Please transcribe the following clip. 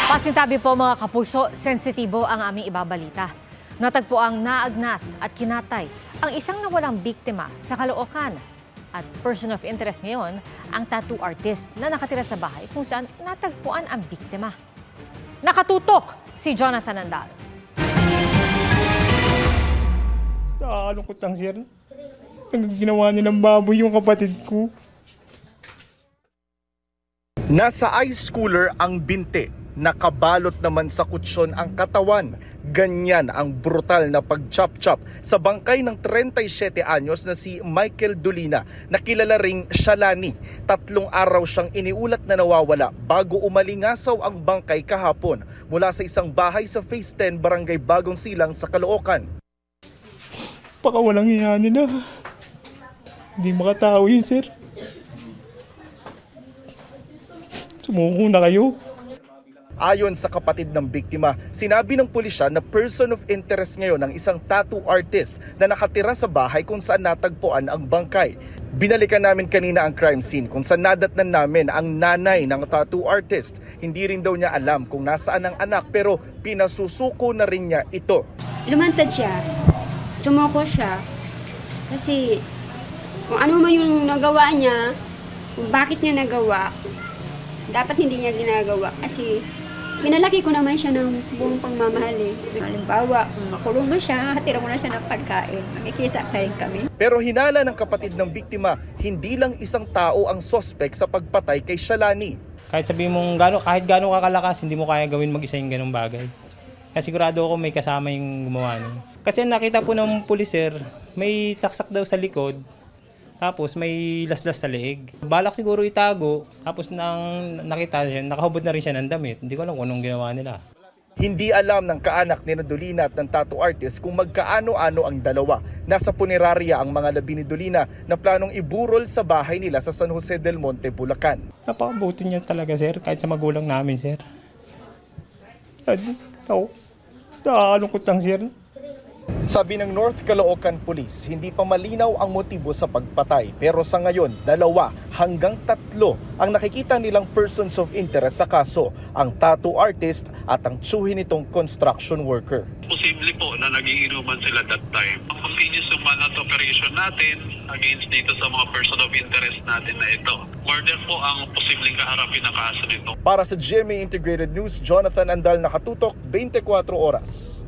Pasintabi po mga kapuso, sensitibo ang aming ibabalita. Natagpo ang naagnas at kinatay ang isang nawalang biktima sa Caloocan. At person of interest ngayon, ang tattoo artist na nakatira sa bahay kung saan natagpuan ang biktima. Nakatutok si Jonathan Andal. Nakakalungkot lang, sir. Ang ginawa niya ng baboy yung kapatid ko. Nasa high schooler ang binte. Nakabalot naman sa kutsyon ang katawan. Ganyan ang brutal na pag-chop-chop sa bangkay ng 37 anyos na si Michael Dolina na kilala ring Shalani. 3 araw siyang iniulat na nawawala bago umalingasaw ang bangkay kahapon mula sa isang bahay sa Phase 10, Barangay Bagong Silang sa Caloocan. Baka walang iya nila. Hindi makatao yun, sir. Sumuko na kayo. Ayon sa kapatid ng biktima, sinabi ng pulisya na person of interest ngayon ang isang tattoo artist na nakatira sa bahay kung saan natagpuan ang bangkay. Binalikan namin kanina ang crime scene kung saan nadatnan namin ang nanay ng tattoo artist. Hindi rin daw niya alam kung nasaan ang anak pero pinasusuko na rin niya ito. Lumantad siya, sumuko siya kasi kung ano man yung nagawa niya, kung bakit niya nagawa, dapat hindi niya ginagawa kasi pinalaki ko naman siya ng buong pagmamahal eh. Halimbawa, kung makulong man siya, hatira mo na siya ng pagkain. Makikita pa rin kami. Pero hinala ng kapatid ng biktima, hindi lang isang tao ang sospek sa pagpatay kay Shalani. Kahit sabihin mong kahit gano'ng kakalakas, hindi mo kaya gawin mag-isa yung ganong bagay. Kaya sigurado ako may kasama yung gumawa nun. Kasi nakita po ng pulis, sir, may saksak daw sa likod. Tapos may laslas sa leeg. Balak siguro itago. Tapos nang nakita siya, nakahubad na rin siya ng damit. Hindi ko alam kung anong ginawa nila. Hindi alam ng kaanak ni Dolina at ng tattoo artist kung magkaano-ano ang dalawa. Nasa punerarya ang mga labi ni Dolina na planong iburol sa bahay nila sa San Jose del Monte, Bulacan. Napakabuti niya talaga, sir. Kahit sa magulang namin, sir. Nakakalungkot lang, sir. Sabi ng North Caloocan Police, hindi pa malinaw ang motibo sa pagpatay. Pero sa ngayon, 2 hanggang 3 ang nakikita nilang persons of interest sa kaso, ang tattoo artist at ang tsuhin nitong construction worker. Posible po na nagiinuman sila that time. Continuous yung manhunt operation natin against dito sa mga person of interest natin na ito. Murder po ang posibleng kaharapin ng kaso nito. Para sa GMA Integrated News, Jonathan Andal, nakatutok 24 oras.